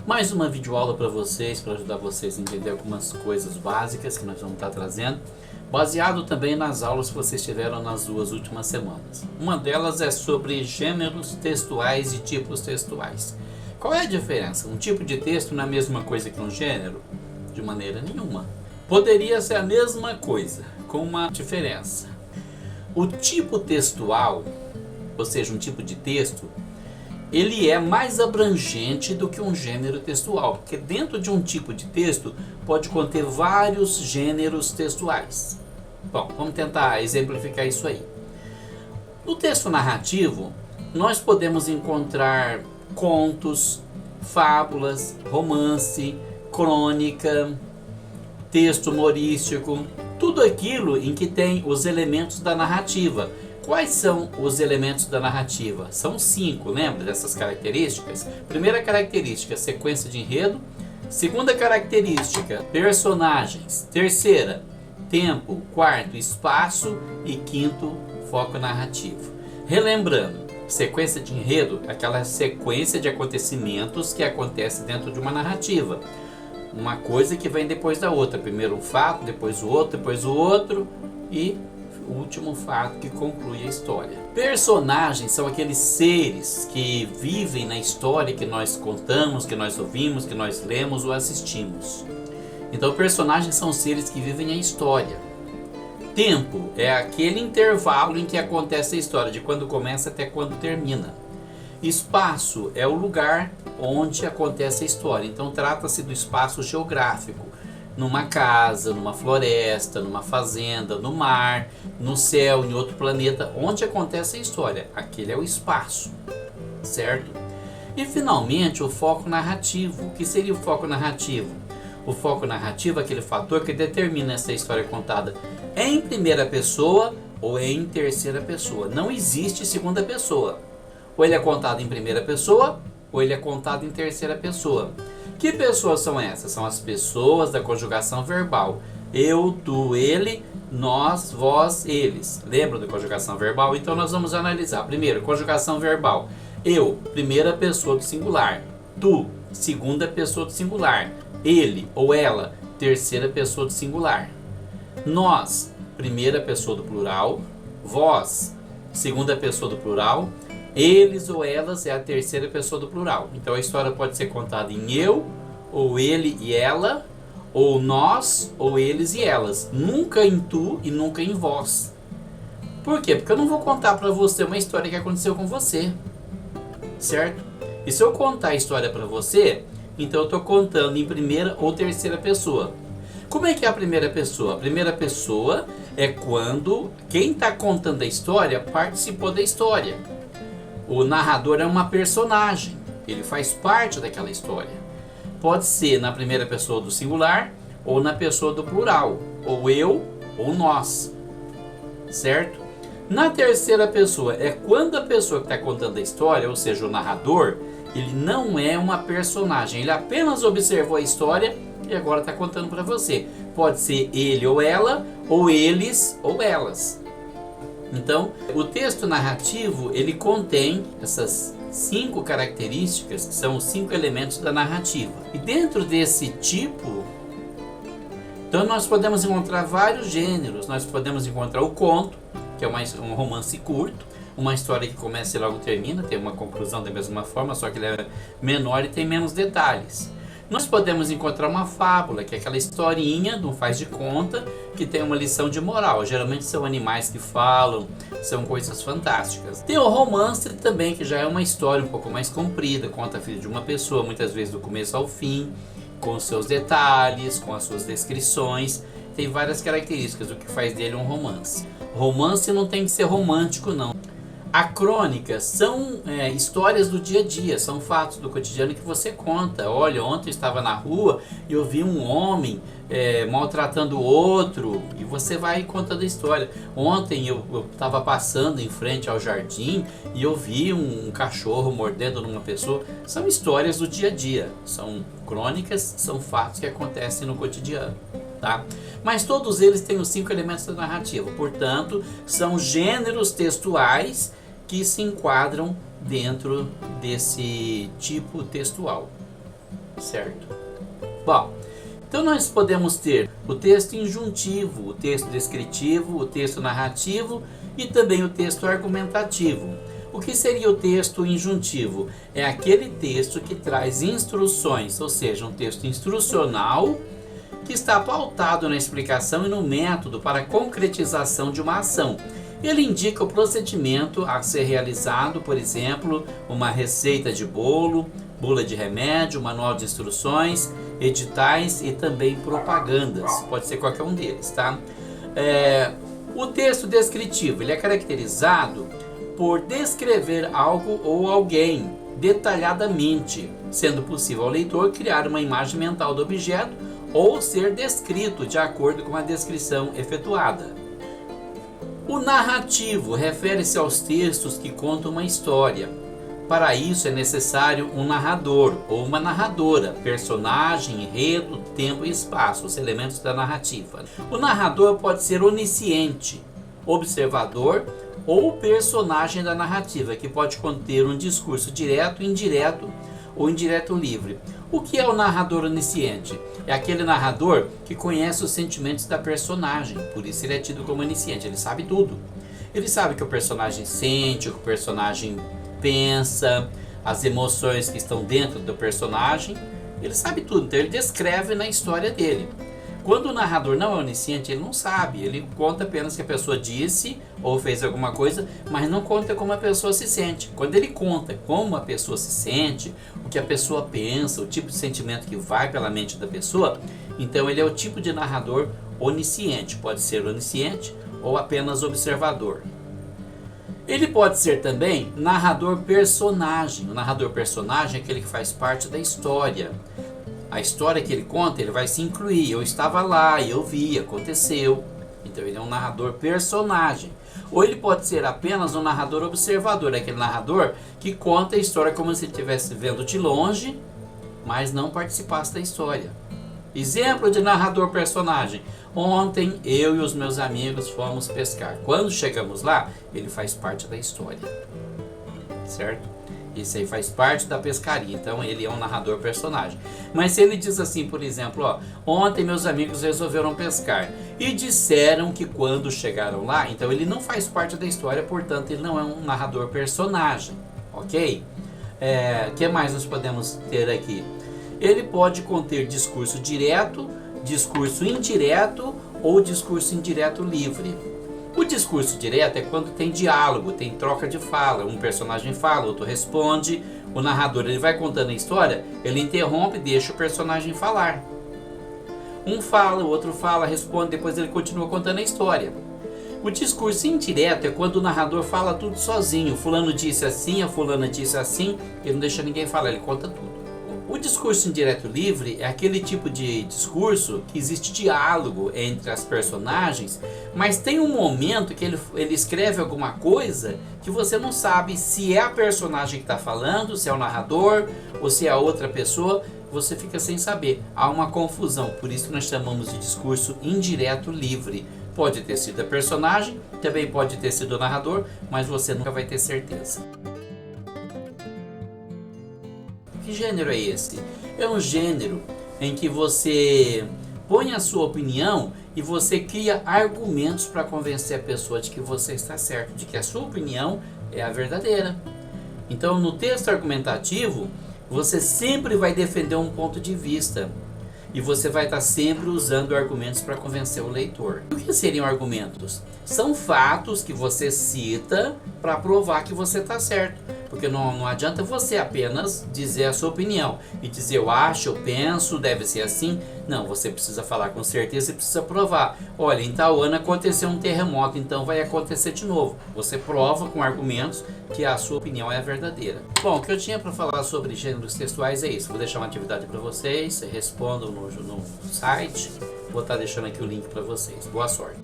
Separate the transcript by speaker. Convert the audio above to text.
Speaker 1: Mais uma videoaula para vocês, para ajudar vocês a entender algumas coisas básicas que nós vamos estar trazendo, baseado também nas aulas que vocês tiveram nas 2 últimas semanas. Uma delas é sobre gêneros textuais e tipos textuais. Qual é a diferença? Um tipo de texto não é a mesma coisa que um gênero? De maneira nenhuma. Poderia ser a mesma coisa, com uma diferença. O tipo textual, ou seja, um tipo de texto, ele é mais abrangente do que um gênero textual, porque dentro de um tipo de texto pode conter vários gêneros textuais. Bom, vamos tentar exemplificar isso aí. No texto narrativo, nós podemos encontrar contos, fábulas, romance, crônica, texto humorístico, tudo aquilo em que tem os elementos da narrativa. Quais são os elementos da narrativa? São 5, lembra dessas características? Primeira característica, sequência de enredo. Segunda característica, personagens. Terceira, tempo. Quarto, espaço. E quinto, foco narrativo. Relembrando, sequência de enredo, aquela sequência de acontecimentos que acontece dentro de uma narrativa. Uma coisa que vem depois da outra. Primeiro um fato, depois o outro e o último fato que conclui a história. Personagens são aqueles seres que vivem na história que nós contamos, que nós ouvimos, que nós lemos ou assistimos. Então personagens são seres que vivem a história. Tempo é aquele intervalo em que acontece a história, de quando começa até quando termina. Espaço é o lugar onde acontece a história. Então trata-se do espaço geográfico. Numa casa, numa floresta, numa fazenda, no mar, no céu, em outro planeta, onde acontece a história. Aquele é o espaço, certo? E finalmente o foco narrativo. O que seria o foco narrativo? O foco narrativo é aquele fator que determina essa história contada em primeira pessoa ou em terceira pessoa. Não existe segunda pessoa. Ou ele é contado em primeira pessoa ou ele é contado em terceira pessoa. Que pessoas são essas? São as pessoas da conjugação verbal. Eu, tu, ele, nós, vós, eles. Lembra da conjugação verbal? Então nós vamos analisar. Primeiro, conjugação verbal. Eu, primeira pessoa do singular. Tu, segunda pessoa do singular. Ele ou ela, terceira pessoa do singular. Nós, primeira pessoa do plural. Vós, segunda pessoa do plural. Eles ou elas é a terceira pessoa do plural. Então a história pode ser contada em eu, ou ele e ela, ou nós, ou eles e elas. Nunca em tu e nunca em vós. Por quê? Porque eu não vou contar para você uma história que aconteceu com você. Certo? E se eu contar a história para você, então eu estou contando em primeira ou terceira pessoa. Como é que é a primeira pessoa? A primeira pessoa é quando quem está contando a história participou da história. O narrador é uma personagem, ele faz parte daquela história. Pode ser na primeira pessoa do singular ou na pessoa do plural, ou eu ou nós, certo? Na terceira pessoa é quando a pessoa que está contando a história, ou seja, o narrador, ele não é uma personagem, ele apenas observou a história e agora está contando para você. Pode ser ele ou ela, ou eles ou elas. Então, o texto narrativo, ele contém essas 5 características, que são os 5 elementos da narrativa. E dentro desse tipo, então nós podemos encontrar vários gêneros. Nós podemos encontrar o conto, que é um romance curto, uma história que começa e logo termina, tem uma conclusão da mesma forma, só que ele é menor e tem menos detalhes. Nós podemos encontrar uma fábula, que é aquela historinha, não faz de conta, que tem uma lição de moral. Geralmente são animais que falam, são coisas fantásticas. Tem o romance também, que já é uma história um pouco mais comprida, conta a vida de uma pessoa, muitas vezes do começo ao fim, com os seus detalhes, com as suas descrições. Tem várias características, o que faz dele um romance. Romance não tem que ser romântico, não. A crônica são histórias do dia a dia, são fatos do cotidiano que você conta. Olha, ontem eu estava na rua e eu vi um homem maltratando o outro, e você vai contando a história. Ontem eu estava passando em frente ao jardim e eu vi um cachorro mordendo numa pessoa. São histórias do dia a dia, são crônicas, são fatos que acontecem no cotidiano. Tá? Mas todos eles têm os 5 elementos da narrativa, portanto, são gêneros textuais que se enquadram dentro desse tipo textual. certo? Bom, então nós podemos ter o texto injuntivo, o texto descritivo, o texto narrativo e também o texto argumentativo. O que seria o texto injuntivo? É aquele texto que traz instruções, ou seja, um texto instrucional que está pautado na explicação e no método para a concretização de uma ação. Ele indica o procedimento a ser realizado, por exemplo, uma receita de bolo, bula de remédio, manual de instruções, editais e também propagandas. Pode ser qualquer um deles, tá? O texto descritivo, ele é caracterizado por descrever algo ou alguém detalhadamente, sendo possível ao leitor criar uma imagem mental do objeto ou ser descrito de acordo com a descrição efetuada. O narrativo refere-se aos textos que contam uma história. Para isso é necessário um narrador ou uma narradora, personagem, enredo, tempo e espaço, os elementos da narrativa. O narrador pode ser onisciente, observador ou personagem da narrativa, que pode conter um discurso direto, indireto ou indireto livre. O que é o narrador onisciente? É aquele narrador que conhece os sentimentos da personagem, por isso ele é tido como onisciente, ele sabe tudo. Ele sabe o que o personagem sente, o que o personagem pensa, as emoções que estão dentro do personagem, ele sabe tudo, então ele descreve na história dele. Quando o narrador não é onisciente, ele não sabe, ele conta apenas que a pessoa disse ou fez alguma coisa, mas não conta como a pessoa se sente. Quando ele conta como a pessoa se sente, o que a pessoa pensa, o tipo de sentimento que vai pela mente da pessoa, então ele é o tipo de narrador onisciente, pode ser onisciente ou apenas observador. Ele pode ser também narrador personagem. O narrador personagem é aquele que faz parte da história. A história que ele conta, ele vai se incluir. Eu estava lá, eu vi, aconteceu. Então ele é um narrador personagem. Ou ele pode ser apenas um narrador observador, aquele narrador que conta a história como se ele estivesse vendo de longe, mas não participasse da história. Exemplo de narrador personagem. Ontem eu e os meus amigos fomos pescar. Quando chegamos lá, ele faz parte da história. Certo? Isso aí faz parte da pescaria, então ele é um narrador personagem. Mas se ele diz assim, por exemplo, ontem meus amigos resolveram pescar e disseram que quando chegaram lá, então ele não faz parte da história, portanto ele não é um narrador personagem, ok? Que mais nós podemos ter aqui? Ele pode conter discurso direto, discurso indireto ou discurso indireto livre. O discurso direto é quando tem diálogo, tem troca de fala, um personagem fala, outro responde, o narrador ele vai contando a história, ele interrompe e deixa o personagem falar. Um fala, o outro fala, responde, depois ele continua contando a história. O discurso indireto é quando o narrador fala tudo sozinho, fulano disse assim, a fulana disse assim, ele não deixa ninguém falar, ele conta tudo. O discurso indireto livre é aquele tipo de discurso que existe diálogo entre as personagens, mas tem um momento que ele escreve alguma coisa que você não sabe se é a personagem que está falando, se é o narrador ou se é a outra pessoa, você fica sem saber. Há uma confusão, por isso nós chamamos de discurso indireto livre. Pode ter sido a personagem, também pode ter sido o narrador, mas você nunca vai ter certeza. Que gênero é esse? É um gênero em que você põe a sua opinião e você cria argumentos para convencer a pessoa de que você está certo, de que a sua opinião é a verdadeira. Então, no texto argumentativo, você sempre vai defender um ponto de vista e você vai estar sempre usando argumentos para convencer o leitor. O que seriam argumentos? São fatos que você cita para provar que você está certo. Porque não adianta você apenas dizer a sua opinião e dizer eu acho, eu penso, deve ser assim. Não, você precisa falar com certeza e precisa provar. Olha, em tal ano aconteceu um terremoto, então vai acontecer de novo. Você prova com argumentos que a sua opinião é a verdadeira. Bom, o que eu tinha para falar sobre gêneros textuais é isso. Vou deixar uma atividade para vocês, respondam no site. Vou estar deixando aqui o link para vocês. Boa sorte.